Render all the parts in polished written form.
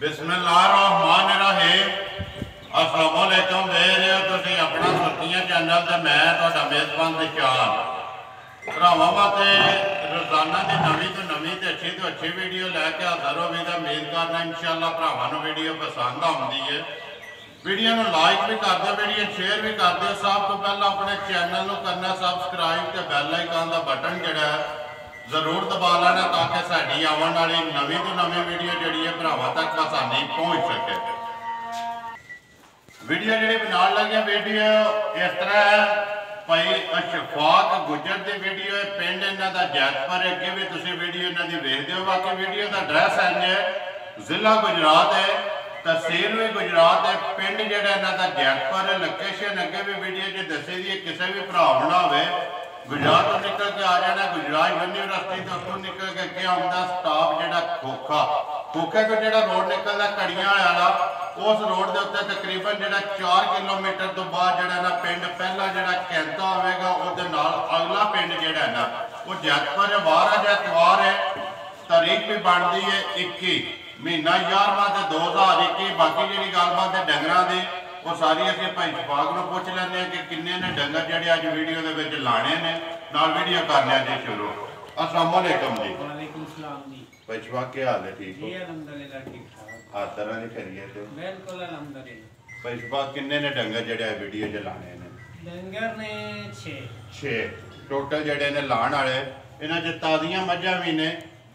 बिस्मिल्लाहिर्रहमानिर्रहीम। अस्सलाम वालेकुम। देख रहे हो तुम अपना सुर्खियां चैनल से मैं तुहाडा मेज़बान दिशान भरावां वास्ते रोजाना की नवीं तो नवीं तो अच्छी वीडियो लैके हाज़र हो। उम्मीद करना इंशाअल्लाह भरावां नूं वीडियो पसंद आउंदी है। वीडियो में लाइक भी कर दो, वीडियो शेयर भी कर दो। सब तो पहले अपने चैनल को करना सबसक्राइब तो बैल आइकन का बटन जोड़ा जरूर दबा लेना ताकि साड़ी आने वाली नवीं तो नवीं वीडियो जी है भरावां तक आसानी पहुँच सके। वीडियो जी बना लगे वीडियो इस तरह है भाई अशफाक गुजर की वीडियो है। पिंड इन्हों का जैतपुर है। अगे भी तुम वीडियो इन्हों की वेखते हो। बाकी वीडियो का एड्रैस है जिला गुजरात है, तहसील भी गुजरात है, पिंड जो इन्हों का जैतपुर है। लोकेशन अगे भी वीडियो च दसी दी किसी भी भरा ना हो गुजरात तो निकल के आ जाना गुजरात यूनिवर्सिटी तो उतों निकल के अगे आता स्टाफ जो खोखा खोखे को जो रोड निकलता कड़ियां वाला उस रोड के उत्ते तकरीबन जो 4 किलोमीटर तो बाद जो पिंड पहला जो कैंता होगा वो अगला पिंड जो ना वो जैतपुर बारह एतवार है। तारीख भी बनती है 21 महीना 11वां 2021। बाकी जी गलबात है डंगर की वो सारी असीं भाई शफाक नूं पुछ लैंदे कि किन्ने ने डंगर जिहड़े अज वीडियो दे विच लाने ने नाल वीडियो कर लिया जी शुरू। अस्सलाम वालेकुम जी। वालेकुम सलाम जी। भाई शफाक क्या हाल है? ठीक हो? जी अल्हम्दुलिल्लाह ठीक ठाक। हर तरह की खैरियत है? बिल्कुल अल्हम्दुलिल्लाह। भाई शफाक किन्ने ने डंगर जिहड़े वीडियो च लाने ने? डंगर ने 6 टोटल जिहड़े ने लाण वाले। इन्हां च ताज़ियां मझां भी ने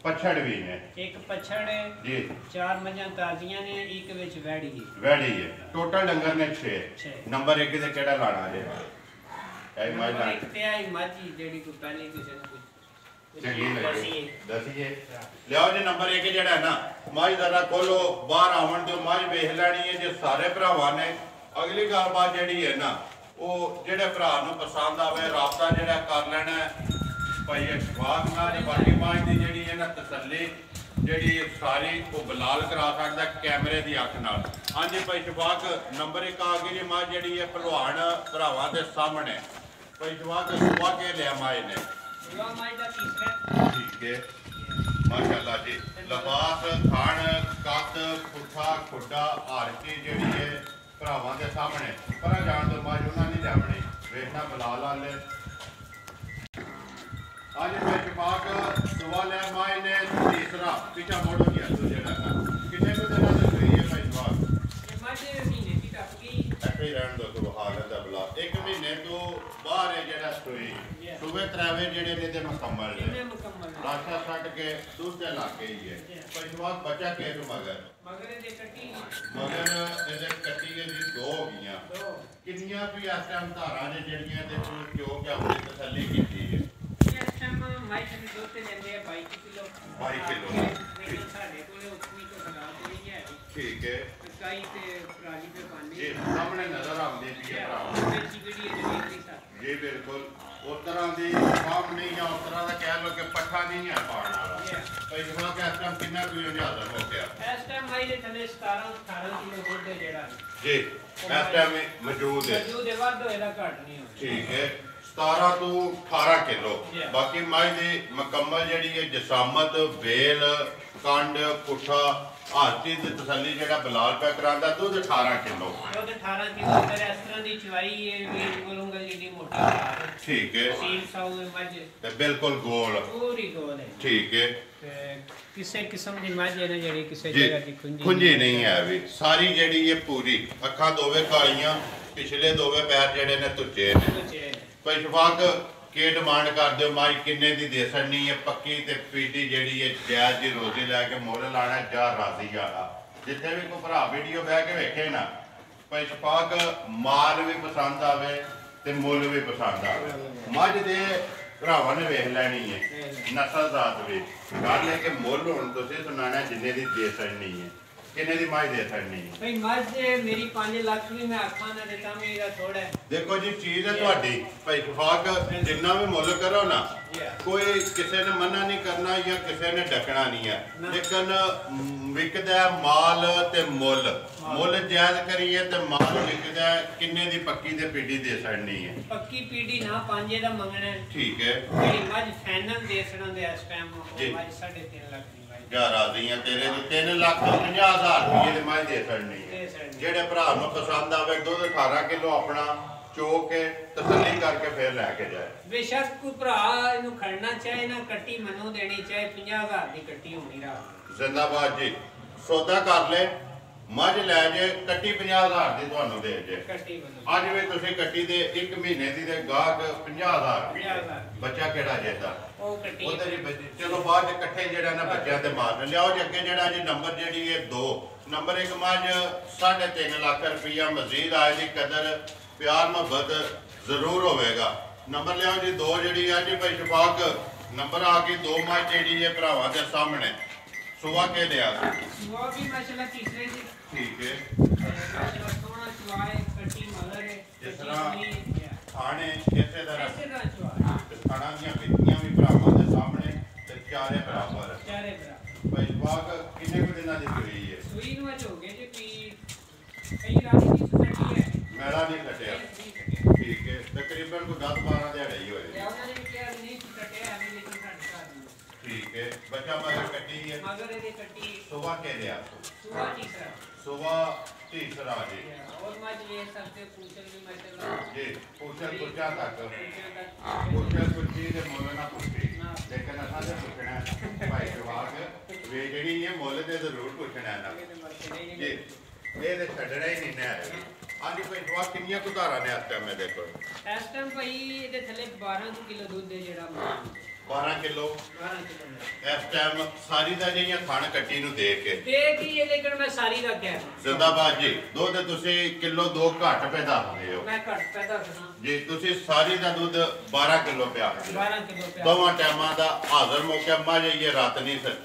पछड़ भी ने। एक पछड़ है जी, 4 मझां ताज़ियां ने, एक विच वैड़ी है। वैड़ी है। टोटल डंगर ने 6। नंबर 1 ते केड़ा लाना जे? ऐ मैं लाना एक ते आई माझी जेड़ी को पहले किसी ने चंगी लगी दसिए लियाओ जी। नंबर 1 जेड़ा है ना मझ जरा खोलो बाहर आवन दो मझ वेख लैनी है। जो सारे भरावां ने अगली गलबात जेड़ी है ना वो जेड़े भरा नूं पसंद आवे राबता जेड़ा कर लेना है भाई अशफाक नाल। बाकी मझ की जेड़ी है ना तसल्ली जेड़ी सारी वो बलाल करा सकदा कैमरे की अख नाल। हाँ जी भाई शफाक नंबर 1 आ गई जी मझ जेड़ी है भलवान भरावां दे सामने। भाई शफाक सुबह के लिया मझ ने? ठीक है माशाल्लाह जी। लिबास थान कद पुठा खुडा हर चीज जी है भरावां के सामने। पर जान दो मज उन्होंने नहीं लियावनी वेखना बलाल वाले। अज मैं शफाक सुबह लिया मज ने तीसरा पिछा मोड़ो गया तो जेड़ा कितने को देना दे है भाई शफाक? ऐसे ही रहने दो तो हालत है बला 1 महीने तो बाहर है जेड़ा सोई सुबह 3 बजे जेड़े ने ते मुकम्मल है रास्ता छट के दूध दे लाके ही है। भाई शफाक बच्चा के तो मगर इहदे कट्टी के जी 2 हो गईयां किन्नियां भी इस टाइम धारां ने जेड़ियां ते क्यों क्या अपनी तसल्ली कीती है? इस टाइम माई से दूध ते लेंदे 22 किलो 22 किलो लेकिन साडे कोले उतनी तो खराब नहीं है। ठीक है कई ते पराली पे पानी जी सामने नजर आउंदी पई है भरा जी बिल्कुल उस तरह की फार्म नहीं है उस तरह का कह लो कि पट्ठा नहीं है पाने वाला। भाई शफाक इस टाइम कितना कोई हाजिर हो गया? इस टाइम भाई दे थले 17-18 किलो दुध है जेड़ा जी इस टाइम मौजूद है वाद होएगा घट नहीं हो। ठीक है 17 तो 18 किलो। बाकी मझ की मुकम्मल जी है जसामत बेल कंड पुठा हर चीज की तसली जो बलाल पे करांदा दूध 18 किलो। इस तरह की चवाई ठीक है बिल्कुल गोल पूरी गोल है। ठीक है किसी किस्म की मझ है ना जेडी किसी जगह की खुंजी नहीं है अभी सारी जेडी है पूरी अखा दोवे कालियां पिछले दोवे पैर जेडे ने तुच्चे ने। भाई शफाक की डिमांड कर दो मझ किन्ने दी दे सकनी है? पक्की ते पीटी जेडी है जायज जी रोजी लैके मुल लाना जा राजी वाला जिथे भी कोई भरा वीडियो बह के वेखे ना भाई शफाक माल भी पसंद आवे ते मुल भी पसंद आवे। मझ दे भरावां ने वेख लैनी है नस्ल जात भी गल है कि मुल हुण तुसीं सुनाना जिन्ने दी दे सकनी है किन्ने दी मझ दे सकनी है? भाई मझ मेरी 5 लाख भी मैं आखा ना देता मेरा थोड़ा है। देखो जी चीज है तुहाडी भाई शफाक जिन्ना भी मुल करो ना कोई किसी ने मना नहीं करना या किसी ने डकना नहीं है लेकिन विकदा माल ते मुल मुल जायज करिए ते माल विकदा किन्ने दी पक्की ते पीढ़ी दे सकनी है? पक्की पीढ़ी ना 5 दा मंगना है। ठीक है मेरी मझ फाइनल दे सकना दे इस टाइम मझ 3.5 लाख दी ਜਾਂ ਰਾਜ਼ੀ ਆ ਤੇਰੇ ਨੂੰ 3,50,000 ਰੁਪਏ ਦੀ ਮੈਂ ਦੇ ਛੱਡਣੀ ਹੈ। ਜਿਹੜੇ ਭਰਾ ਨੂੰ ਪਸੰਦ ਆਵੇ ਦੁੱਧ 18 ਕਿਲੋ ਆਪਣਾ ਚੋ ਕੇ ਤਸੱਲੀ ਕਰਕੇ ਫਿਰ ਲੈ ਕੇ ਜਾਏ। ਬੇਸ਼ੱਕ ਕੋਈ ਭਰਾ ਇਹਨੂੰ ਖੜਨਾ ਚਾਹੇ ਨਾ ਕੱਟੀ ਮੈਨੂੰ ਦੇਣੀ ਚਾਹੇ 50,000 ਦੀ ਕੱਟੀ ਹੋਣੀ ਰਾਤ ਜ਼ਿੰਦਾਬਾਦ ਜੀ। ਸੌਦਾ ਕਰ ਲੈ ਮੱਝ ਲੈ ਜੇ ਕੱਟੀ 50,000 ਦੀ ਤੁਹਾਨੂੰ ਦੇ ਜੇ। ਕੱਟੀ ਮੈਨੂੰ ਅੱਜ ਵੀ ਤੁਸੀਂ ਕੱਟੀ ਦੇ 1 ਮਹੀਨੇ ਦੀ ਤੇ ਗਾਹਕ 50,000 ਬੱਚਾ ਕਿਹੜਾ ਜੇਦਾ ਉਹ ਕੱਟੀ ਉਹਦੇ ਜੀ ਬੱਚੇ। ਚਲੋ ਬਾਅਦ ਚ ਇਕੱਠੇ ਜਿਹੜਾ ਨਾ ਬੱਚਿਆਂ ਤੇ ਮਾਰ ਲਿਆਓ ਜੀ। ਅੱਗੇ ਜਿਹੜਾ ਜੀ ਨੰਬਰ ਜਿਹੜੀ ਇਹ 2 ਨੰਬਰ 1 ਮੱਝ 3.5 ਲੱਖ ਰੁਪਈਆ ਮਜ਼ੀਦ ਆਏ ਦੀ ਕਦਰ ਪਿਆਰ ਮੁਹੱਬਤ ਜ਼ਰੂਰ ਹੋਵੇਗਾ। ਨੰਬਰ ਲਿਆਓ ਜੀ 2 ਜਿਹੜੀ ਆ ਜੀ ਭਾਈ ਸ਼ਫਾਕ ਨੰਬਰ ਆ ਗਈ 2 ਮੱਝ ਜਿਹੜੀ ਹੈ ਭਰਾਵਾਂ ਦੇ ਸਾਹਮਣੇ ਸੁਆ ਕੇ ਲਿਆ ਸੁਆ ਵੀ ਮਾਸ਼ਾਅੱਲਾ ਤੀਸਰੇ ਦੀ ਠੀਕ ਹੈ। ਮਾਸ਼ਾਅੱਲਾ ਸੋਹਣਾ ਚਵਾਏ ਕੱਟੀ ਮਗਰ ਹੈ ਜਿਸ ਤਰ੍ਹਾਂ ਖਾਣੇ ਇਸੇ ਤਰ੍ਹਾਂ ਚਵਾ ਖਾਣਾ ਦੀਆਂ ਵਿੱਤੀਆਂ ਵੀ ਭਰਾਵਾਂ ਦੇ ਸਾਹਮਣੇ ਤੇ ਚਾਰੇ ਬਰਾਬਰ ਚਾਰੇ ਭਰਾ ਭਾਈ ਸ਼ਫਾਕ ਕਿੰਨੇ ਕੁ ਦਿਨਾਂ ਦੀ ਹੋਈ ਹੈ? ਸੂਈ ਨੂੰ ਅੱਜ ਹੋ ਗਏ ਜੀ ਕਈ ਰਾਤ ਦੀ ਸੁਸਟੀ ਹੈ ਮੈਲਾ ਨਹੀਂ ਕੱਟਿਆ ਠੀਕ ਹੈ। ਤਕਰੀਬਨ ਕੋਈ 10-12 ਦਿਹਾੜੇ ਹੀ ਹੋਏ ਉਹਨਾਂ ਨੇ ਕਿਹਾ ਨਹੀਂ ਕੱਟਿਆ ਐਵੇਂ ਲੇਕਿਨ ਸਾਡੇ ਘਰ ਨੂੰ ਠੀਕ ਹੈ। ਬੱਚਾ ਮਗਰ ਕੱਟੀ ਹੈ ਮਗਰ ਇਹਦੇ ਕੱਟੀ ਸੁਬਾ ਕੇ ਲਿਆ ਸੁਆ ਤੀਸਰਾ ਸੁਬਾ ਤੀਸਰਾ ਜੀ और मज ये सबसे पूछल भी माशाल्लाह ਜੀ ਪੁੱਛਲ ਪੁੱਛਾ ਤੱਕ पूछल तक ਪੁੱਛਲ ਪੁੱਛੀ ਦੇ ਮੁੱਲ ਨਾ ਪੁੱਛੀ ਲੇਕਿਨ ਅਸਾਂ ਤੇ ਪੁੱਛਣਾ ਭਾਈ ਜਵਾਕ ਵੇ ਜਿਹੜੀ ਇਹ ਮੁੱਲ ਤੇ ਜ਼ਰੂਰ ਪੁੱਛਣਾ ਨਾ ਜੀ। ਇਹ ਤੇ ਛੱਡਣਾ ਹੀ ਨਹੀਂ ਨਾ ਅੱਜ ਭਾਈ ਜਵਾਕ ਕਿੰਨੀਆਂ ਕੁਧਾਰਾਂ ਨੇ ਇਸ ਟਾਈਮ ਮੇਰੇ ਕੋਲ? ਇਸ ਟਾਈਮ ਭਾਈ ਇਹਦੇ ਥੱਲੇ 12 ਕਿਲੋ ਦੁੱਧ ਹੈ ਜਿਹੜਾ 12 ਕਿਲੋ 12 ਕਿਲੋ ਇਸ ਟਾਈਮ ਸਾਰੀ ਦਾ ਜਿਹੜੀਆਂ ਖਾਣ ਕੱਟੀ ਨੂੰ ਦੇ ਕੇ ਦੇਖ ਹੀ ਇਹ ਲੇਕਿਨ ਮੈਂ ਸਾਰੀ ਦਾ ਕਹਿ ਰਿਹਾ ਜ਼ਿੰਦਾਬਾਦ ਜੀ। ਦੁੱਧ ਤੁਸੀਂ ਕਿਲੋ 2 ਘੱਟ ਪੈਦਾ ਹੁੰਦੇ ਹੋ ਮੈਂ ਘੱਟ ਪੈਦਾ ਕਰਨਾ ਜੀ। ਤੁਸੀਂ ਸਾਰੀ ਦਾ ਦੁੱਧ 12 ਕਿਲੋ ਪਿਆ 12 ਕਿਲੋ ਪਿਆ ਦੋਵਾਂ ਟਾਈਮਾਂ ਦਾ ਹਾਜ਼ਰ ਮੌਕਾ ਮੱਝ ਇਹ ਰਾਤ ਨਹੀਂ ਸਕਦੀ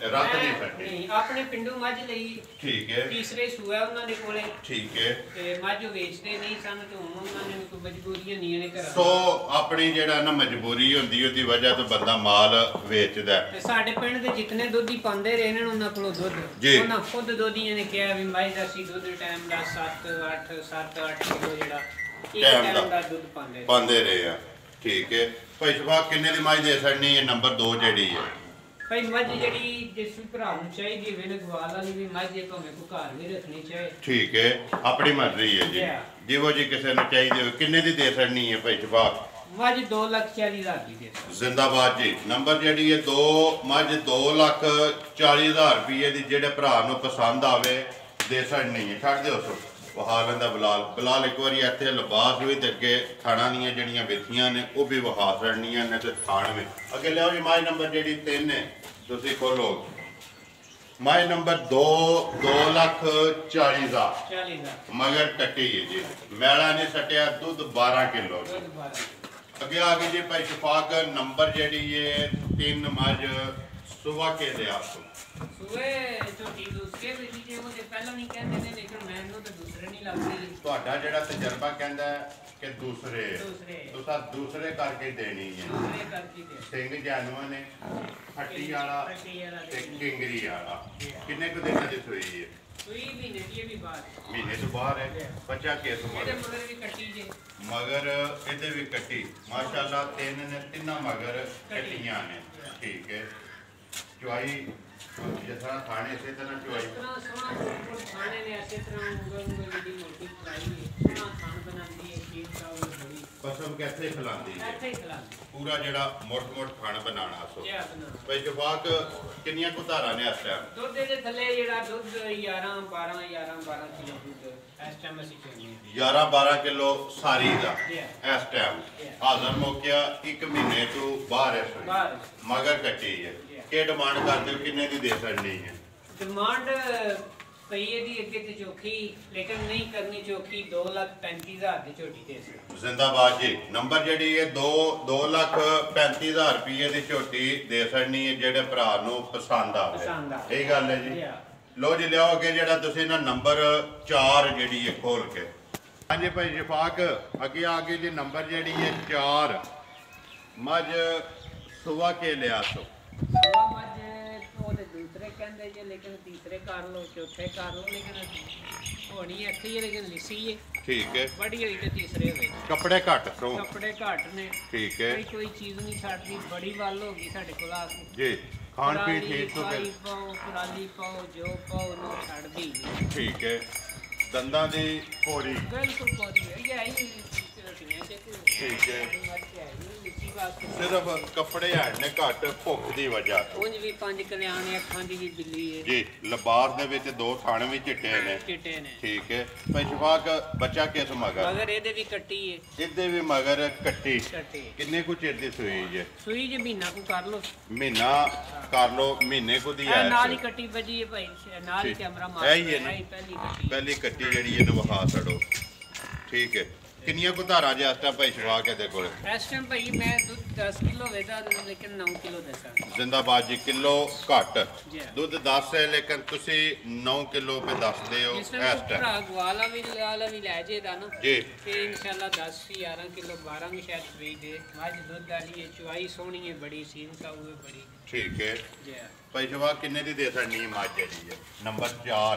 ਨਹੀਂ ਆਪਣੇ ਪਿੰਡੂ ਮੱਝ ਲਈ ਠੀਕ ਹੈ ਤੀਸਰੇ ਸੂਆ ਉਹਨਾਂ ਦੇ ਕੋਲੇ ਠੀਕ ਹੈ। ਤੇ ਮੱਝ ਵੇਚਦੇ ਨਹੀਂ ਸਨ ਤੇ ਹੁਣ ਉਹਨਾਂ ਨੇ ਕੋਈ ਮਜਬੂਰੀਆਂ ਨਹੀਂ ਨੇ ਘਰਾਂ ਸੋ ਆਪਣੀ ਜਿਹੜਾ ਨਾ ਮਜਬੂਰੀ ਹੁੰਦੀ ਉਹਦੀ ਵਜ੍ਹਾ ਤੋਂ ਬੰਦਾ ਮਾਲ ਵੇਚਦਾ। ਤੇ ਸਾਡੇ ਪਿੰਡ ਦੇ ਜਿਤਨੇ ਦੁੱਧੀ ਪਾਉਂਦੇ ਰਹੇ ਨੇ ਉਹਨਾਂ ਕੋਲੋਂ ਦੁੱਧ ਉਹਨਾਂ ਖੁਦ ਦੁੱਧੀਆਂ ਨੇ ਕਿਹਾ ਵੀ ਮੱਝ ਦਾ ਸੀ ਦੁੱਧ ਟਾਈਮ ਦਾ 7-8 ਕਿਲੋ ਜਿਹੜਾ ਟਾਈਮ ਦਾ ਦੁੱਧ ਪਾਉਂਦੇ ਰਹੇ ਆ ਠੀਕ ਹੈ। ਭਾਈ ਸ਼ਫਾਕ ਕਿੰਨੇ ਦੀ ਮੱਝ ਦੇ ਛੱਡਣੀ ਹੈ? ਨੰਬਰ 2 ਜਿਹੜੀ ਹੈ ਭਾਈ ਮੱਝ ਜਿਹੜੀ ਜਿਸ ਭਰਾ ਨੂੰ ਚਾਹੀਦੀ ਹੋਵੇ ਨਾ ਗਵਾਲ ਵਾਲੀ ਵੀ ਮੱਝ ਹੈ ਭਾਵੇਂ ਕੋ ਘਰ ਵੀ ਰੱਖਣੀ ਚਾਹੇ ਠੀਕ ਹੈ। ਆਪਣੀ ਮਰਜ਼ੀ ਹੈ ਜੀ ਜਿਵੇਂ ਜੀ ਕਿਸੇ ਨੂੰ ਚਾਹੀਦੀ ਹੋਵੇ। ਕਿੰਨੇ ਦੀ ਦੇ ਛੱਡਣੀ ਹੈ ਭਾਈ ਸ਼ਫਾਕ? ਮੱਝ 2,40,000 ਦੀ ਦੇ ਜ਼ਿੰਦਾਬਾਦ ਜੀ। ਨੰਬਰ ਜਿਹੜੀ ਹੈ 2 ਮੱਝ 2,40,000 ਰੁਪਏ ਦੀ ਜਿਹੜੇ ਭਰਾ ਨੂੰ ਪਸੰਦ ਆਵੇ ਦੇ ਛੱਡਣੀ ਹੈ। ਛੱਡ ਦਿਓ ਸੋ ਵਹਾ ਲੈਂਦਾ ਬਲਾਲ ਇੱਕ ਵਾਰੀ ਇੱਥੇ ਲਿਬਾਸ ਵੀ ਤੇ ਅੱਗੇ ਥਾਣਾ ਦੀਆਂ ਜਿਹੜੀਆਂ ਵੇਖੀਆਂ ਨੇ ਉਹ ਵੀ ਵਹਾ ਛੱਡਣੀਆਂ ਨੇ ਤੇ ਥਾਣ ਵੀ ਅੱਗੇ ਲਿਆਓ ਜੀ। ਮੱਝ ਨੰਬਰ ਜਿਹੜੀ 3 ਹੈ ਤੁਸੀਂ ਖੋਲੋ ਮੱਝ ਨੰਬਰ 2,40,000 ਮਗਰ ਕੱਟੀ ਹੈ ਜੀ। ਮੈਲਾ ਨੇ ਸਟਿਆ ਦੁੱਧ 12 ਕਿਲੋ ਅੱਗੇ ਆ ਗਈ ਜੀ ਭਾਈ ਸ਼ਫਾਕ ਨੰਬਰ ਜਿਹੜੀ ਹੈ 3 ਮੱਝ ਸੁਬਾ ਕੇ ਦੇ ਆਪਕੋ ਸੂਏ ਛੋਟੀ ਦੂਸਰੇ ਵੀ ਜੀ ਉਹ ਤੇ ਪਹਿਲਾਂ ਨਹੀਂ ਕਹਿੰਦੇ ਨੇ ਲੇਕਿਨ ਮੈਨੂੰ ਤਾਂ ਦੂਸਰੇ ਨਹੀਂ ਲੱਗਦੀ। ਤੁਹਾਡਾ ਜਿਹੜਾ ਤਜਰਬਾ ਕਹਿੰਦਾ ਕਿ ਦੂਸਰੇ ਤੁਸੀਂ ਦੂਸਰੇ ਕਰਕੇ ਦੇਣੀ ਹੈ। ਦੂਸਰੇ ਕਰਕੇ ਦੇ ਸਿੰਘ ਜਾਨਵਰ ਨੇ ਹੱਟੀ ਵਾਲਾ ਤੇ ਕਿੰਗਰੀ ਵਾਲਾ ਕਿੰਨੇ ਕੁ ਦਿਨਾਂ ਦੀ ਸੂਈ ਹੈ? ਸੂਈ ਮਹੀਨੇ ਦੀ ਵੀ ਬਾਅਦ ਮਹੀਨੇ ਤੋਂ ਬਾਹਰ ਹੈ। ਬੱਚਾ ਕਿਸ ਇਹਦੇ ਮਗਰ ਵੀ ਕੱਟੀ ਜੇ ਮਗਰ ਇਹਦੇ ਵੀ ਕੱਟੀ ਮਾਸ਼ਾਅੱਲਾ ਤਿੰਨਾਂ ਮਗਰ ਕੱਟੀਆਂ ਨੇ ਠੀਕ ਹੈ। ਚੁਆਈ ਜਿਸ ਤਰ੍ਹਾਂ ਖਾਣੇ ਇਸੇ ਤਰ੍ਹਾਂ ਚੁਆਈ ਸੋਹਣਾ ਖਾਣੇ ਨੇ ਇਸੇ ਤਰ੍ਹਾਂ ਉਂਗਲ ਦੀ ਮੋਟੀ ਫਰਾਈ ਸੋਹਣਾ ਖਾਣ ਬਣਾਉਂਦੀ ਹੈ ਖੀਰ ਚਾਵਲ ਬੜੀ ਕਸਮ ਕਿੱਥੇ ਖਿਲਾਉਂਦੀ ਹੈ ਇੱਥੇ ਹੀ ਖਿਲਾਉਂਦੀ ਪੂਰਾ ਜਿਹੜਾ ਮੋਟ ਖਾਣ ਬਣਾਉਣਾ ਸੋ ਜੀ ਆਪਣਾ ਭਾਈ ਜਵਾਕ ਕਿੰਨੀਆਂ ਕੁਧਾਰਾਂ ਨੇ ਇਸ ਟਾਈਮ? ਦੁੱਧ ਦੇ ਥੱਲੇ ਜਿਹੜਾ ਦੁੱਧ 11-12 ਕਿਲੋ ਦੁੱਧ ਇਸ ਟਾਈਮ ਅਸੀਂ ਚਾਹੀਏ 11-12 ਕਿਲੋ ਸਾਰੀ ਦਾ ਇਸ ਟਾਈਮ ਹਾਜ਼ਰ ਮੌਕਿਆ 1 ਮਹੀਨੇ ਤੋਂ ਬਾਹਰ ਹੈ ਸੋਈ ਮਗਰ ਕੱਟੀ ਹੈ। ਕੀ ਡਿਮਾਂਡ ਕਰਦੇ ਹੋ? ਕਿੰਨੇ ਦੀ ਦੇ ਸਕਣੀ ਹੈ? ਡਿਮਾਂਡ ਪਈ ਇਹਦੀ ਅੱਗੇ ਤੇ ਚੋਖੀ ਲੇਕਿਨ ਨਹੀਂ ਕਰਨੀ ਚੋਖੀ 2,35,000 ਦੀ ਝੋਟੀ ਦੇ ਜ਼ਿੰਦਾਬਾਦ ਜੀ। ਨੰਬਰ ਜਿਹੜੀ ਹੈ 2,35,000 ਰੁਪਏ ਦੀ ਝੋਟੀ ਦੇ ਸਕਣੀ ਹੈ ਜਿਹੜੇ ਭਰਾ ਨੂੰ ਪਸੰਦ ਆਵੇ। ਇਹ ਗੱਲ ਹੈ ਜੀ। ਲੋ ਜੀ ਲਿਆਓ ਅੱਗੇ ਜਿਹੜਾ ਤੁਸੀਂ ਨਾ ਨੰਬਰ 4 ਜਿਹੜੀ ਹੈ ਖੋਲ ਕੇ ਹਾਂਜੀ ਭਾਈ ਸ਼ਫਾਕ ਅੱਗੇ ਆ ਗਈ ਜੀ ਨੰਬਰ ਜਿਹੜੀ ਹੈ 4 ਮੱਝ ਸੁਬਾ ਕੇ ਲਿਆ ਸੋ ਮੱਝ ਉਹਦੇ ਦੂਸਰੇ ਕਹਿੰਦੇ ਜੇ ਲੇਕਿਨ ਤੀਸਰੇ ਕਰ ਲੋ ਚੌਥੇ ਕਰ ਲੋ ਲੇਕਿਨ ਹੋਣੀ ਇੱਥੇ ਹੀ ਲੇਕਿਨ ਲਿਸੀ ਹੈ ਠੀਕ ਹੈ। ਬੜੀ ਹੋਈ ਤੇ ਤੀਸਰੇ ਹੋਵੇ ਕੱਪੜੇ ਘੱਟ ਤੋਂ ਕੱਪੜੇ ਘੱਟ ਨੇ ਠੀਕ ਹੈ। ਕੋਈ ਚੀਜ਼ ਨਹੀਂ ਛੱਡਦੀ ਬੜੀ ਵੱਲ ਹੋ ਗਈ ਸਾਡੇ ਕੋਲ ਆ ਕੇ ਜੀ। ਖਾਣ ਪੀਣ ਠੀਕ ਤੋਂ ਪਾਈ ਪਾਓ, ਪਰਾਲੀ ਪਾਓ, ਜੋ ਪਾਓ ਨੂੰ ਛੱਡਦੀ ਨਹੀਂ। ਠੀਕ ਹੈ। ਦੰਦਾਂ ਦੀ ਪੋਰੀ ਬਿਲਕੁਲ ਪੌਦੀ ਹੈ ਇਹ ਰੋਟੀਆਂ ਚ ਠੀਕ ਹੈ। ਲਿੱਚੀ ਵਾਸਤੇ ਸਿਰਫ ਕੱਪੜੇ ਹਨ ਨੇ ਘੱਟ ਭੁੱਖ ਦੀ ਵਜ੍ਹਾ ਤੋਂ। ਉਂਝ ਵੀ 5 ਕਲਿਆਣੇ ਅੱਖਾਂ ਦੀ ਵੀ ਬਿੱਲੀ ਹੈ ਜੀ। ਲਿਬਾਸ ਦੇ ਵਿੱਚ 2 ਥਣ ਵੀ ਚਿੱਟੇ ਨੇ। ਚਿੱਟੇ ਨੇ। ਠੀਕ ਹੈ। ਭਾਈ ਸ਼ਫਾਕ ਬੱਚਾ ਕਿਸ ਮਗਰ? ਮਗਰ ਇਹਦੇ ਵੀ ਕੱਟੀ ਹੈ। ਇਹਦੇ ਵੀ ਮਗਰ ਕੱਟੀ। ਕੱਟੀ ਕਿੰਨੇ ਕੁ ਚਿਰ ਦੀ ਸੂਈ ਜੇ? ਸੂਈ ਜੇ ਮਹੀਨਾ ਕੋ ਕਰ ਲੋ। ਮਹੀਨਾ ਕਰ ਲੋ, ਮਹੀਨੇ ਕੁ ਦੀ ਹੈ। ਨਾਲ ਹੀ ਕੱਟੀ ਵੱਜੀ ਹੈ ਭਾਈ, ਨਾਲ ਹੀ ਕੈਮਰਾ ਮਾਰ ਇਹੀ ਹੈ ਨਾ ਪਹਿਲੀ ਕੱਟੀ। ਪਹਿਲੀ ਕੱਟੀ ਜਿਹੜੀ ਇਹਨੂੰ ਵਿਖਾ ਛੜੋ। ਠੀਕ ਹੈ। ਕਿੰਨੀਆਂ ਕੁ ਧਾਰਾਂ ਜੇ ਇਸ ਟਾਈਮ ਭਾਈ ਸ਼ਫਾਕ ਇਹਦੇ ਕੋਲ? ਇਸ ਟਾਈਮ ਭਾਈ ਮੈਂ ਦੁੱਧ 10 ਕਿਲੋ ਵੇਦਾ ਲੇਕਿਨ 9 ਕਿਲੋ ਦੱਸਾਂ। ਜ਼ਿੰਦਾਬਾਦ ਜੀ। ਕਿਲੋ ਘੱਟ ਜੀ। ਦੁੱਧ 10 ਹੈ ਲੇਕਿਨ ਤੁਸੀਂ 9 ਕਿਲੋ ਪੇ ਦੱਸਦੇ ਹੋ ਇਸ ਇਸ ਟਾਈਮ ਟਾਈਮ। ਭਰਾ ਗਵਾਲਾ ਵੀ ਲੈ ਜੇਦਾ ਨਾ ਜੀ। ਤੇ ਇਨਸ਼ਾਅੱਲਾ 10 11 ਕਿਲੋ 12 ਵੀ ਸ਼ਾਇਦ ਸੂਈ ਦੇ। ਮੱਝ ਦੁੱਧ ਵਾਲੀ ਹੈ, ਚੁਆਈ ਸੋਹਣੀ ਹੈ ਬੜੀ, ਸੀਮ ਸਾਊ ਹੈ ਬੜੀ। ਠੀਕ ਹੈ। ਜੀ ਭਾਈ ਸ਼ਫਾਕ ਕਿੰਨੇ ਦੀ ਦੇ ਸਕਣੀ ਹੈ ਮੱਝ ਜਿਹੜੀ ਹੈ? ਨੰਬਰ 4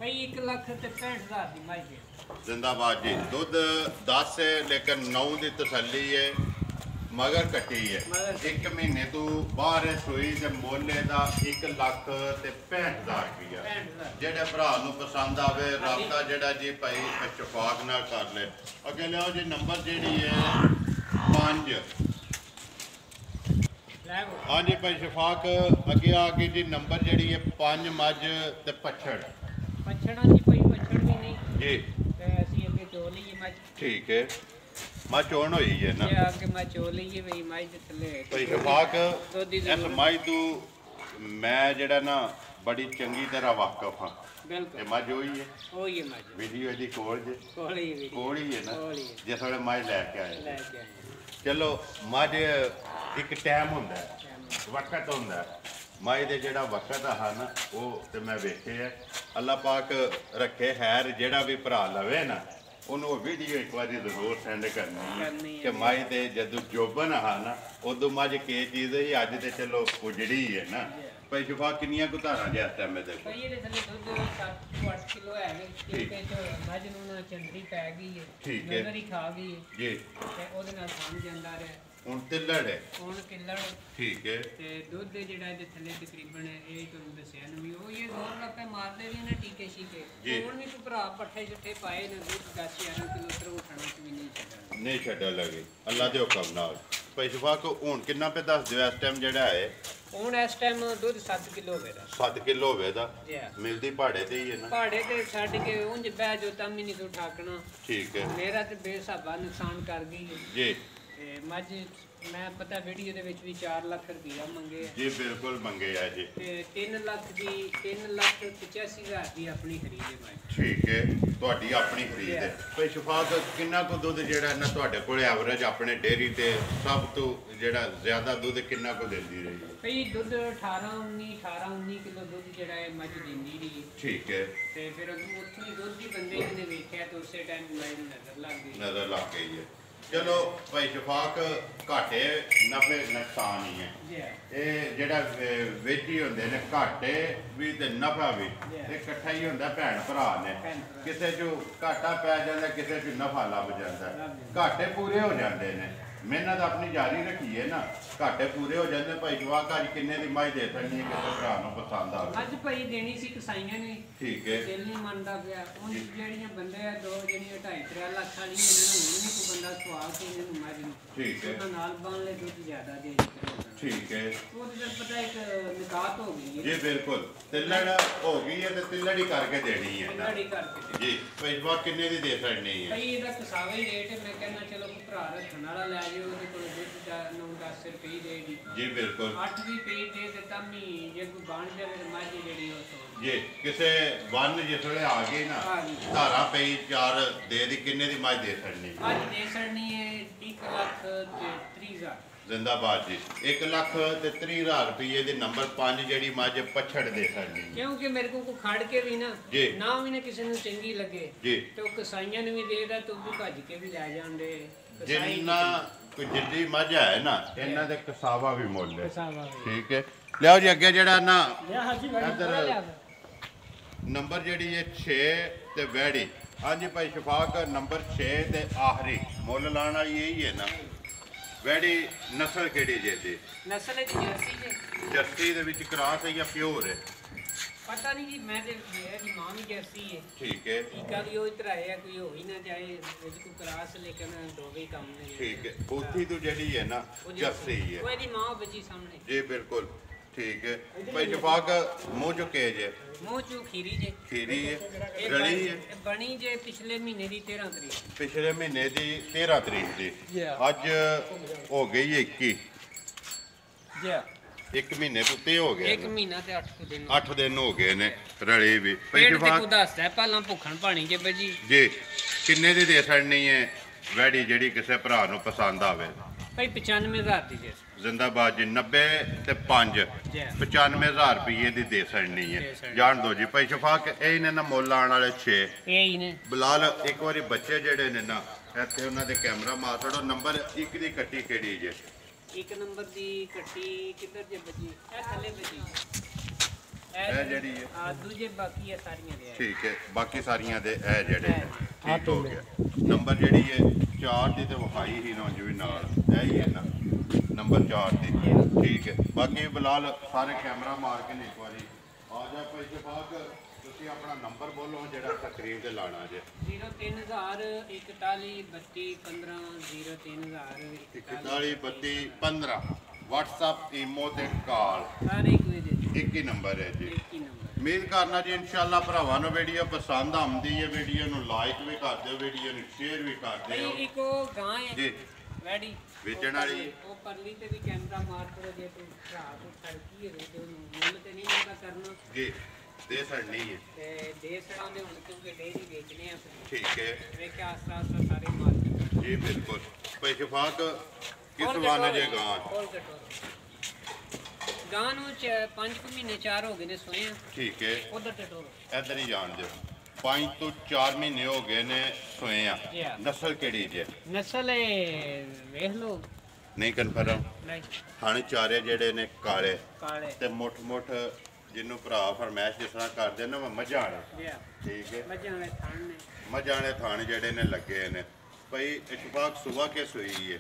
ਭਾਈ 1,65,000 ਦੀ ਮੱਝ ਹੈ। ਜ਼ਿੰਦਾਬਾਦ ਜੀ। ਦੁੱਧ 10 ਹੈ ਲੇਕਿਨ 9 ਦੀ ਤਸੱਲੀ ਹੈ। ਮਗਰ ਕੱਟੀ ਹੈ। ਇੱਕ ਮਹੀਨੇ ਤੋਂ ਬਾਹਰ ਹੈ ਸੂਈ ਤੇ ਮੁੱਲ ਦਾ 1,65,000 ਰੁਪਇਆ। ਜਿਹੜੇ ਭਰਾ ਨੂੰ ਪਸੰਦ ਆਵੇ ਰਾਬਤਾ ਜਿਹੜਾ ਜੀ ਭਾਈ ਸ਼ਫਾਕ ਨਾਲ ਕਰ ਲੈ। ਅੱਗੇ ਲਿਆਓ ਜੀ ਨੰਬਰ ਜਿਹੜੀ ਹੈ 5। ਹਾਂਜੀ ਭਾਈ ਸ਼ਫਾਕ ਅੱਗੇ ਆ ਗਈ ਜੀ ਨੰਬਰ ਜਿਹੜੀ ਹੈ 5 ਮੱਝ ਤੇ ਪੱਛੜ। ਪੱਛੜਾਂ ਦੀ ਕੋਈ ਪੱਛੜ ਵੀ ਨਹੀਂ ਜੀ। ਤੇ ਅਸੀਂ ਅੱਗੇ ਚੋ ਲਈਏ ਮੱਝ। ਠੀਕ ਹੈ। ਮੱਝ ਚੋਣ ਹੋਈ ਹੈ ਨਾ? ਇਹ ਆ ਕੇ ਮੈਂ ਚੋ ਲਈਏ ਬਈ ਮੱਝ ਦੇ ਥੱਲੇ ਭਾਈ ਸ਼ਫਾਕ ਦੁੱਧ ਦੀ ਇਸ ਜ਼ਰੂਰਤ। ਮੱਝ ਤੋਂ ਮੈਂ ਜਿਹੜਾ ਨਾ ਬੜੀ ਚੰਗੀ ਤਰ੍ਹਾਂ ਵਾਕਿਫ ਹਾਂ। ਬਿਲਕੁਲ ਇਹ ਮੱਝ ਹੋਈ ਹੈ। ਉਹੀ ਹੈ ਮੱਝ। ਵੀਡੀਓ ਇਹਦੀ ਕੋਲ ਜੇ ਕੋਲੀ ਵੀ ਕੋਲ ਹੀ ਹੈ ਨਾ ਕੋਲੀ ਹੈ। ਜਿਸ ਵੇਲੇ ਮੱਝ ਲੈ ਕੇ ਆਏ। ਲੈ ਕੇ ਆਏ। ਚਲੋ ਮੱਝ ਇੱਕ ਟਾਈਮ ਹੁੰਦਾ ਹੈ, ਵਕਤ ਹੁੰਦਾ ਹੈ। ਮੱਝ ਦੇ ਜਿਹੜਾ ਵਕਤ ਆ ਨਾ ਉਹ ਤੇ ਮੈਂ ਵੇਖਿਆ। ਅੱਲਾਹ ਪਾਕ ਰੱਖੇ ਖੈਰ ਜਿਹੜਾ ਵੀ ਭਰਾ ਲਵੇ ਨਾ ਉਹਨੂੰ ਵੀਡੀਓ ਇੱਕ ਵਾਰੀ ਜ਼ਰੂਰ ਸੈਂਡ ਕਰਨੀ ਹੈ ਕਿ ਮੱਝ ਦੇ ਜਦੋਂ ਜੋਬਨ ਆ ਨਾ ਉਦੋਂ ਮੱਝ ਕੀ ਚੀਜ਼ ਹੈ। ਅੱਜ ਤੇ ਚਲੋ ਉਜੜੀ ਹੈ ਨਾ। ਭਾਈ ਸ਼ਫਾਕ ਕਿੰਨੀਆਂ ਕੁ ਧਾਰਾਂ ਜੇ ਇਸ ਟਾਈਮ ਦੇ? ਭਾਈ ਇਹਦੇ ਥੱਲੇ ਦੁੱਧ 7 ਤੋਂ 8 ਕਿਲੋ ਹੈ ਨੇ। ਕਿਉਂਕਿ ਜੋ ਮੱਝ ਨੂੰ ਨਾ ਚੰਦਰੀ ਪੈ ਗਈ ਹੈ। ਠੀਕ ਹੈ। ਨਜ਼ਰ ਹੀ ਖਾ ਗਈ ਹੈ ਜੀ। ਤੇ ਉਹਦੇ ਨਾਲ ਖਾਣ ਜਾਂਦਾ ਰਿਹਾ। ਹੁਣ ਤਿੱਲੜ ਹੈ। ਹੁਣ ਕਿੱਲੜ। ਠੀਕ ਹੈ। ਤੇ ਦੁੱਧ ਜਿਹੜਾ ਇਹਦੇ ਥੱਲੇ ਤਕਰੀਬਨ ਇਹ ਤੁਹਾਨੂੰ ਦੱਸਿਆ ਨਾ ਵੀ ਉਹ ਇਹ ਜ਼ੋਰ ਲੱਪੇ ਮਾਰਦੇ ਵੀ ਨੇ ਟੀਕੇ ਸ਼ੀਕੇ। ਹੁਣ ਵੀ ਕੋਈ ਭਰਾ ਪੱਠੇ ਜੁੱਠੇ ਪਾਏ ਨੇ ਦੁੱਧ 10 11 ਕਿਲੋ ਤਰ੍ਹਾਂ ਉਠਣਾ ਚ ਵੀ ਨਹੀਂ ਛੱਡਣਾ। ਨਹੀਂ ਛੱਡਣ ਲੱਗੇ ਅੱਲਾ ਦੇ ਹੁਕਮ ਨਾਲ। ਭਾਈ ਸ਼ਫਾਕ ਹੁਣ ਕਿੰਨਾ ਪੇ ਦੱਸ ਦਿਓ ਇਸ ਟਾਈਮ ਜਿਹੜਾ ਹੈ? ਹੁਣ ਇਸ ਟਾਈਮ ਦੁੱਧ 7 ਕਿਲੋ ਹੋਵੇਗਾ। 7 ਕਿਲੋ ਹੋਵੇ ਦਾ ਜੀ। ਮਿਲਦੀ ਪਹਾੜੇ ਤੇ ਹੀ ਹੈ ਨਾ? ਪਹਾੜੇ ਤੇ ਛੱਡ ਕੇ ਉਂਝ ਬਹਿ ਜੋ ਤਾਂ ਵੀ ਨਹੀਂ ਤੂੰ ਠਾਕਣਾ। ਠੀਕ ਹੈ। ਮੇਰਾ ਤੇ ਬੇਸਾਬਾ ਨੁਕਸਾਨ ਕਰ ਗਈ ਹੈ। ਜੀ। ਤੇ ਮੱਝ ਮੈਂ ਪਤਾ ਵੀਡੀਓ ਦੇ ਵਿੱਚ ਵੀ 4 ਲੱਖ ਰੁਪਈਆ ਮੰਗੇ ਆ। ਜੀ ਬਿਲਕੁਲ ਮੰਗੇ ਆ ਜੀ। ਤੇ 3,85,000 ਦੀ ਆਪਣੀ ਖਰੀਦ ਹੈ ਮੱਝ। ਠੀਕ ਹੈ। ਤੁਹਾਡੀ ਆਪਣੀ ਖਰੀਦ ਹੈ। ਭਾਈ ਸ਼ਫਾਕ ਕਿੰਨਾ ਕੁ ਦੁੱਧ ਜਿਹੜਾ ਨਾ ਤੁਹਾਡੇ ਕੋਲ ਐਵਰੇਜ ਆਪਣੇ ਡੇਅਰੀ ਤੇ ਸਭ ਤੋਂ ਜਿਹੜਾ ਜ਼ਿਆਦਾ ਦੁੱਧ ਕਿੰਨਾ ਕੁ ਦਿੰਦੀ ਰਹੀ ਹੈ? ਭਈ ਦੁੱਧ 18-19 ਕਿਲੋ ਦੁੱਧ ਜਿਹੜਾ ਹੈ ਮੱਝ ਦਿੰਦੀ ਰਹੀ। ਠੀਕ ਹੈ। ਤੇ ਫਿਰ ਉੱਥੋਂ ਹੀ ਦੁੱਧ ਦੀ ਬੰਦੇ ਨੇ ਵੇਖਿਆ ਤੇ ਉਸੇ ਟਾਈਮ ਮੈਨੂੰ ਨਜ਼ਰ ਲੱਗ ਗਈ। ਨਜ਼ਰ ਲੱਗ ਗਈ ਹੈ। ਚਲੋ ਭਾਈ ਸ਼ਫਾਕ ਘਾਟੇ ਨਫੇ ਨੁਕਸਾਨ ਹੀ ਹੈ। ਇਹ ਜਿਹੜਾ ਵੇਚੀ ਹੁੰਦੇ ਨੇ ਘਾਟੇ ਵੀ ਤੇ ਨਫਾ ਵੀ ਇਹ ਇਕੱਠਾ ਹੀ ਹੁੰਦਾ ਭੈਣ ਭਰਾ ਨੇ। ਕਿਸੇ ਚ ਘਾਟਾ ਪੈ ਜਾਂਦਾ ਕਿਸੇ ਚ ਨਫਾ ਲੱਭ ਜਾਂਦਾ। ਘਾਟੇ ਪੂਰੇ ਹੋ ਜਾਂਦੇ ਨੇ। ਮਿਹਨਤ ਆਪਣੀ ਜਾਰੀ ਰੱਖੀਏ ਨਾ ਘਾਟੇ ਪੂਰੇ ਹੋ ਜਾਂਦੇ। ਭਾਈ ਜਵਾਕ ਅੱਜ ਕਿੰਨੇ ਦੀ ਮੱਝ ਦੇ ਸਕਣੀ ਹੈ ਕਿਸੇ ਭਰਾ ਨੂੰ ਪਸੰਦ ਆਵੇ? ਅੱਜ ਭਾਈ ਦੇਣੀ ਸੀ ਕਸਾਈਆਂ ਨੇ। ਠੀਕ ਹੈ। ਦਿਲ ਨਹੀਂ ਮੰਨਦਾ ਪਿਆ। ਉਹ ਜਿਹੜੀਆਂ ਬੰਦੇ ਆ ਦੋ ਜਿਹੜੀਆਂ 2.5-3 ਲੱਖ ਵਾਲੀਆਂ ਇਹਨਾਂ ਨੂੰ ਹੁਣ ਨਹੀਂ ਕੋਈ ਬੰਦਾ ਸਵਾਲ ਕੇ ਇਹਨਾਂ ਨੂੰ ਮੱਝ ਨੂੰ। ਠੀਕ ਹੈ। ਉਹਨਾਂ ਨਾਲ ਬੰਨ ਲੈ ਦੁੱਧ ਜ਼ਿਆਦਾ ਦੇ। ਠੀਕ ਹੈ। ਉਹਦੇ ਤੇ ਪਤਾ ਇੱਕ ਨਿਕਾਤ ਹੋ ਗਈ ਹੈ। ਜੀ ਬਿਲਕੁਲ ਤਿੱਲੜ ਹੋ ਗਈ ਹੈ ਤੇ ਤਿੱਲੜ ਹੀ ਕਰਕੇ ਦੇਣੀ ਹੈ ਨਾ। ਤਿੱਲੜ ਹੀ ਕਰਕੇ ਜੀ। ਭਾਈ ਜਵਾਕ ਕਿੰਨੇ ਦੀ ਦੇ ਸਕਣੀ ਹੈ? ਭਾਈ ਇਹਦਾ ਕਸਾਵਾ ਹੀ ਰੇਟ ਹੈ। ਮੈਂ ਕਹਿੰਦਾ ਚਲੋ ਕੋਈ ਭਰਾ ਰੱਖਣ ਵਾਲਾ ਲੈ ਜਾਓ ਉਹਦੇ ਕੋਲ ਦੁੱਧ 9-10 ਰੁਪਏ ਦੇਗੀ। ਜੀ ਬਿਲਕੁਲ। 8 ਵੀ ਪੇ ਦੇ ਤੇ ਤਾਂ ਵੀ ਜੇ ਕੋਈ ਬਣ ਜਾਵੇ ਤਾਂ ਮੱਝ ਜਿਹੜੀ ਉਹ ਸੋ। ਜੀ ਕਿਸੇ ਬੰਨ ਜਿਸ ਵੇਲੇ ਆ ਗਈ ਨਾ ਧਾਰਾ ਪਈ 4 ਦੇ ਦੀ ਕਿੰਨੇ ਦੀ ਮੱਝ ਦੇ ਸਕਣੀ? ਅੱਜ ਦੇ ਸਰਨੀ ਹੈ 1,30,000। ਜ਼ਿੰਦਾਬਾਦ ਜੀ। 1,30,000 ਰੁਪਏ ਦੇ ਨੰਬਰ 5 ਜਿਹੜੀ ਮੱਝ ਪਛੜ ਦੇ ਸਕਣੀ। ਕਿਉਂਕਿ ਮੇਰੇ ਕੋਲ ਖੜ ਕੇ ਵੀ ਨਾ ਜੀ। ਨਾ ਵੀ ਨਾ ਕਿਸੇ ਨੂੰ ਚੰਗੀ ਲੱਗੇ ਜੀ। ਤੇ ਉਹ ਕਸਾਈਆਂ ਨੂੰ ਵੀ ਦੇਦਾ ਤੂੰ ਵੀ ਭੱਜ ਕੇ ਵੀ ਲੈ ਜਾਂਦੇ। ਜਿੰਨਾ ਕੋਈ ਜਿੱਡੀ ਮੱਝ ਹੈ ਨਾ ਇਹਨਾਂ ਦੇ ਕਸਾਵਾ ਵੀ ਮੁੱਲ ਹੈ। ਕਸਾਵਾ ਵੀ। ਠੀਕ ਹੈ। ਲਿਆਓ ਜੀ ਅੱਗੇ ਜਿਹੜਾ ਨਾ ਇੱਧਰ ਨੰਬਰ ਜਿਹੜੀ ਹੈ 6 ਤੇ ਵੈੜੀ। ਹਾਂਜੀ ਭਾਈ ਸ਼ਫਾਕ ਨੰਬਰ 6 ਤੇ ਆਖਰੀ ਮੁੱਲ ਲਾਉਣ ਵਾਲੀ ਇਹੀ ਹੈ ਨਾ? ਵੈੜੀ ਨਸਲ ਕਿਹੜੀ ਜੇ ਦੀ? ਨਸਲ ਦੀ ਜਰਸੀ ਜੇ। ਜਰਸੀ ਦੇ ਵਿੱਚ ਕ੍ਰਾਸ ਹੈ ਜਾਂ ਪਿਓਰ ਹੈ? ਪਤਾ ਨਹੀਂ ਜੀ, ਮੈਂ ਤੇ ਇਹਦੀ ਮਾਂ ਵੀ ਜਰਸੀ ਹੈ। ਠੀਕ ਹੈ ਟੀਕਾ ਵੀ ਉਹ ਇਧਰ ਆਇਆ, ਕੋਈ ਹੋ ਹੀ ਨਾ ਜਾਏ ਵਿੱਚ ਕੋਈ ਕਰਾਸ, ਲੇਕਿਨ ਦੋਵੇਂ ਕੰਮ ਨੇ। ਠੀਕ ਹੈ ਬੋਥੀ ਤੋਂ ਜਿਹੜੀ ਹੈ ਨਾ ਜਰਸੀ ਹੈ, ਉਹ ਇਹਦੀ ਮਾਂ ਬੱਜੀ ਸਾਹਮਣੇ ਜੀ ਬਿਲਕੁਲ ਠੀਕ ਹੈ। ਭਾਈ ਸ਼ਫਾਕ ਮੂੰਹ ਚੋਂ ਕੇ ਜੇ ਮੂੰਹ ਚੋਂ ਖੀਰੀ ਜੇ, ਖੀਰੀ ਹੈ ਇਹ ਰਲੀ ਹੈ ਇਹ ਬਣੀ ਜੇ ਪਿਛਲੇ ਮਹੀਨੇ ਦੀ 13 ਤਰੀਕ। ਪਿਛਲੇ ਮਹੀਨੇ ਦੀ 13 ਤਰੀਕ ਦੀ, ਅੱਜ ਹੋ ਗਈ 21 ਜੀ। 1 ਮਹੀਨੇ ਤੋਂ ਉੱਤੇ ਹੋ ਗਿਆ, 1 ਮਹੀਨਾ ਤੇ 8 ਦਿਨ 8 ਦਿਨ ਹੋ ਗਏ ਨੇ ਰਲੀ ਵੀ। ਭਾਈ ਪੇਟ ਤੇ ਸ਼ਫਾਕ ਕੋ ਦੱਸਦਾ ਪਹਿਲਾਂ ਭੁੱਖਣ ਪਾਣੀ ਜੇ ਬੱਜੀ ਜੀ ਕਿੰਨੇ ਦੀ ਦੇ ਛੱਡਣੀ ਹੈ ਵੈੜੀ ਜਿਹੜੀ ਕਿਸੇ ਭਰਾ ਨੂੰ ਪਸੰਦ ਆਵੇ? ਭਾਈ 95,000 ਦੀ ਜੇ। ਜ਼ਿੰਦਾਬਾਦ ਜੀ 90 ਤੇ 5 ਜੀ। 95,000 ਰੁਪਏ ਦੀ ਦੇ ਛੱਡਣੀ ਦੇ ਹੈ। ਛੱਡਣੀ। ਜਾਣ ਦੋ ਜੀ ਭਾਈ ਸ਼ਫਾਕ, ਇਹ ਨੇ ਨਾ ਮੁੱਲ ਆਉਣ ਵਾਲੇ 6 ਇਹ ਹੀ ਨੇ। ਬਲਾਲ ਇੱਕ ਵਾਰੀ ਬੱਚੇ ਜਿਹੜੇ ਨੇ ਨਾ ਇੱਥੇ ਉਹਨਾਂ ਦੇ ਕੈਮਰਾ ਮਾਰ ਛੱਡੋ। ਨੰਬਰ 1 ਦੀ ਕੱਟੀ ਕਿਹੜੀ ਜੇ? 1 ਨੰਬਰ ਦੀ ਕੱਟੀ ਕਿੱਧਰ ਜੇ ਬੱਜੀ? ਇਹ ਥੱਲੇ ਬੱਜੀ ਇਹ ਜਿਹੜੀ ਹੈ ਆ ਦੂਜੇ, ਬਾਕੀ ਇਹ ਸਾਰੀਆਂ ਦੇ ਆ। ਠੀਕ ਹੈ, ਬਾਕੀ ਸਾਰੀਆਂ ਦੇ ਇਹ ਜਿਹੜੇ ਨੇ ਠੀਕ ਹੋ ਗਿਆ। ਨੰਬਰ ਜਿਹੜੀ ਹੈ 4 ਦੀ ਤੇ ਵਿਖਾਈ ਹੀ ਨਾ ਜਿਵੇਂ ਨਾਲ ਇਹ ਹੀ ਹੈ ਨਾ ਨੰਬਰ 4 ਦੀ, ਠੀਕ ਹੈ। ਬਾਕੀ ਬਲਾਲ ਸਾਰੇ ਕੈਮਰਾ ਮਾਰ ਕੇ ਨੇ ਇੱਕ ਵਾਰੀ ਆ ਜਾ ਭਾਈ ਸ਼ਫਾਕ, ਤੁਸੀਂ ਆਪਣਾ ਨੰਬਰ ਬੋਲੋ ਜਿਹੜਾ ਸਕਰੀਨ ਤੇ ਲਾਣਾ ਜੇ। 03000 41 32 15 03000 41 32 15 WhatsApp ਈਮੋ ਤੇ ਕਾਲ, ਸਾਰੇ ਇੱਕ ਵੇ ਦੇ ਇੱਕ ਹੀ ਨੰਬਰ ਹੈ ਜੀ। ਇੱਕ ਹੀ ਨੰਬਰ। ਉਮੀਦ ਕਰਨਾ ਜੀ ਇਨਸ਼ਾਅੱਲਾ ਭਰਾਵਾਂ ਨੂੰ ਵੀਡੀਓ ਪਸੰਦ ਆਉਂਦੀ ਹੈ। ਵੀਡੀਓ ਨੂੰ ਲਾਈਕ ਵੀ ਕਰ ਦਿਓ, ਵੀਡੀਓ ਨੂੰ ਸ਼ੇਅਰ ਵੀ ਕਰ ਦਿਓ ਇੱਕ ਉਹ ਗਾਂ ਹੈ ਜੀ। ਵੈਡੀ ਵੇਚਣ ਵਾਲੀ ਉਹ ਪਰਲੀ ਤੇ ਵੀ ਕੈਮਰਾ ਮਾਰ ਕਰੋ, ਜੇ ਤੂੰ ਭਰਾ ਤੋਂ ਖੜਕੀ ਹੋਵੇ ਤੇ ਉਹਨੂੰ ਮੁੱਲ ਤੇ ਨਹੀਂ ਪਤਾ ਕਰਨਾ ਜੀ ਦੇ ਛੱਡਣੀ ਹੈ, ਤੇ ਦੇ ਸੜਾਉਂਦੇ ਹੁਣ ਕਿਉਂਕਿ ਡੇਰੀ ਵੇਚਨੇ ਆ ਫਿਰ ਠੀਕ ਹੈ ਵੇਖਿਆ ਆਸਤਾ ਆਸਤਾ ਸਾਰੇ ਮਾਰਕੀਟ ਜੀ ਬਿਲਕੁਲ। ਭਾਈ ਸ਼ਫਾਕ ਕਿਸ ਵਾਨ ਜੇ ਗਾਂ? ਗਾਂ ਨੂੰ 5 ਮਹੀਨੇ 4 ਹੋ ਗਏ ਨੇ ਸੋਇਆ। ਠੀਕ ਹੈ ਉਧਰ ਟਟੋਰ ਇੱਧਰ ਹੀ ਜਾਣ ਦਿਓ। 5 ਤੋਂ 4 ਮਹੀਨੇ ਹੋ ਗਏ ਨੇ ਸੋਏ ਆ। ਜੀ ਹਾਂ। ਨਸਲ ਕਿਹੜੀ ਜੇ? ਨਸਲ ਇਹ ਵੇਖ ਲਓ ਨਹੀਂ ਕਨਫਰਮ। ਨਹੀਂ ਥਣ ਚਾਰੇ ਜਿਹੜੇ ਨੇ ਕਾਲੇ ਕਾਲੇ ਤੇ ਮੁੱਠ ਜਿਹਨੂੰ ਭਰਾ ਫਰਮੈਸ਼ ਜਿਸ ਤਰ੍ਹਾਂ ਕਰਦੇ ਨੇ ਮੱਝਾਂ ਵਾਲੇ, ਜੀ ਹਾਂ। ਠੀਕ ਹੈ। ਮੱਝਾਂ ਵਾਲੇ ਥਣ ਨੇ। ਮੱਝਾਂ ਵਾਲੇ ਥਣ ਜਿਹੜੇ ਨੇ ਲੱਗੇ ਨੇ। ਭਾਈ ਇਸ਼ਫਾਕ ਸੁਬਾ ਕੇ ਸੋਈ ਹੈ?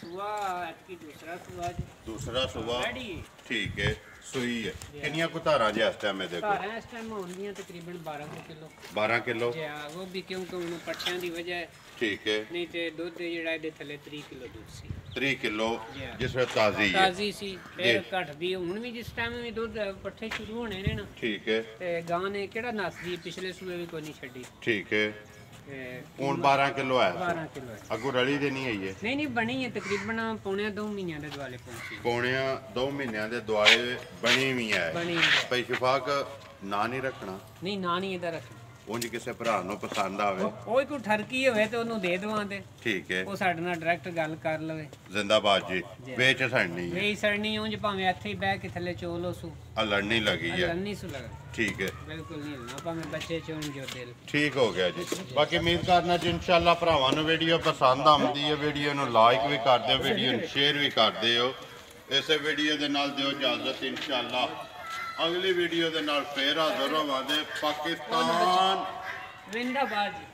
ਸੁਆ ਐਤਕੀ ਦੂਸਰਾ ਸੁਆ ਜੀ। ਦੂਸਰਾ ਸੁਬਾ, ਵੈੜੀ ਠੀਕ ਹੈ ਸੋਈ ਹੈ। ਕਿੰਨੀਆਂ ਕੁ ਧਾਰਾਂ ਜੇ ਇਸ ਟਾਈਮ ਇਹਦੇ ਕੋਲ? ਧਾਰਾਂ ਇਸ ਟਾਈਮ ਹੋਣਗੀਆਂ ਤਕਰੀਬਨ 12 ਕਿਲੋ। 12 ਕਿਲੋ, ਜੀ ਹਾਂ, ਉਹ ਵੀ ਕਿਉਂਕਿ ਹੁਣ ਪੱਠਿਆਂ ਦੀ ਵਜ੍ਹਾ ਹੈ, ਠੀਕ ਹੈ। ਨਹੀਂ ਤੇ ਦੁੱਧ ਜਿਹੜਾ ਇਹਦੇ ਥੱਲੇ 3 ਕਿਲੋ ਦੁੱਧ ਸੀ। 3 ਕਿਲੋ ਜੀ ਹਾਂ। ਜਿਸ ਵੇਲੇ ਤਾਜ਼ੀ ਹੈ, ਤਾਜ਼ੀ ਸੀ, ਫਿਰ ਘਟਦੀ ਹੁਣ ਵੀ ਜਿਸ ਟਾਈਮ ਵੀ ਦੁੱਧ ਪੱਠੇ ਸ਼ੁਰੂ ਹੋਣੇ ਨੇ ਨਾ, ਠੀਕ ਹੈ ਤੇ ਗਾਂ ਨੇ ਕਿਹੜਾ ਨਸਦੀ ਪਿਛਲੇ ਸੂਏ ਵੀ ਕੋਈ ਨਹੀਂ ਛੱਡੀ। ਠੀਕ ਹੈ। ਤੇ ਹੁਣ 12 ਕਿਲੋ ਹੈ, 12 ਕਿਲੋ ਹੈ। ਅੱਗੋਂ ਰਲੀ ਦੇ ਨਹੀਂ ਆਈ ਹੈ? ਨਹੀਂ ਨਹੀਂ ਬਣੀ ਹੈ ਤਕਰੀਬਨ ਪੌਣੇ 2 ਮਹੀਨਿਆਂ ਦੇ ਦੁਆਲੇ ਪਹੁੰਚੀ। ਪੌਣਿਆਂ 2 ਮਹੀਨਿਆਂ ਦੇ ਦੁਆਲੇ ਬਣੀ ਵੀ ਹੈ। ਬਣੀ ਹੈ। ਭਾਈ ਸ਼ਫਾਕ ਨਾਂ ਨਹੀਂ ਰੱਖਣਾ, ਨਹੀਂ ਨਾ ਨਹੀਂ ਇਹਦਾ ਰੱਖਣਾ। ਉਂਝ ਕਿਸੇ ਭਰਾ ਨੂੰ ਪਸੰਦ ਆਵੇ, ਕੋਈ ਕੋਈ ਠਰਕੀ ਹੋਵੇ ਤੇ ਉਹਨੂੰ ਦੇ ਦੇਵਾਂ ਤੇ ਠੀਕ ਹੈ। ਉਹ ਸਾਡੇ ਨਾਲ ਡਾਇਰੈਕਟ ਗੱਲ ਕਰ ਲਵੇ। ਜ਼ਿੰਦਾਬਾਦ ਜੀ। ਵੇਚ ਛੱਡਣੀ ਹੈ, ਵੇਈ ਸਰਣੀ ਉਂਝ ਭਾਵੇਂ ਇੱਥੇ ਹੀ ਬਹਿ ਕੇ ਥੱਲੇ ਚੋਲੋ ਸੂ ਆ ਲੜਨੀ ਲੱਗੀ ਹੈ, ਲੰਨੀ ਸੂ ਲਗਾ ਠੀਕ ਹੈ। ਬਿਲਕੁਲ ਨਹੀਂ ਹਿਲਣਾ, ਭਾਵੇਂ ਬੱਚੇ ਚੋਣ ਜੋ ਦਿਲ। ਠੀਕ ਹੋ ਗਿਆ ਜੀ। ਬਾਕੀ ਉਮੀਦ ਕਰਨਾ ਜੀ ਇਨਸ਼ਾਅੱਲਾ ਭਰਾਵਾਂ ਨੂੰ ਵੀਡੀਓ ਪਸੰਦ ਆਉਂਦੀ ਹੈ। ਵੀਡੀਓ ਨੂੰ ਲਾਈਕ ਵੀ ਕਰ ਦਿਓ, ਵੀਡੀਓ ਨੂੰ ਸ਼ੇਅਰ ਵੀ ਕਰ ਦਿਓ। ਇਸੇ ਵੀਡੀਓ ਦੇ ਨਾਲ ਦਿਓ ਇਜਾਜ਼ਤ। ਇਨਸ਼ਾਅੱਲਾ ਅਗਲੀ ਵੀਡੀਓ ਦੇ ਨਾਲ ਫੇਰ ਹਾਜ਼ਰ ਹੋਵਾਂਗੇ। ਪਾਕਿਸਤਾਨ ਜ਼ਿੰਦਾਬਾਦ ਜੀ।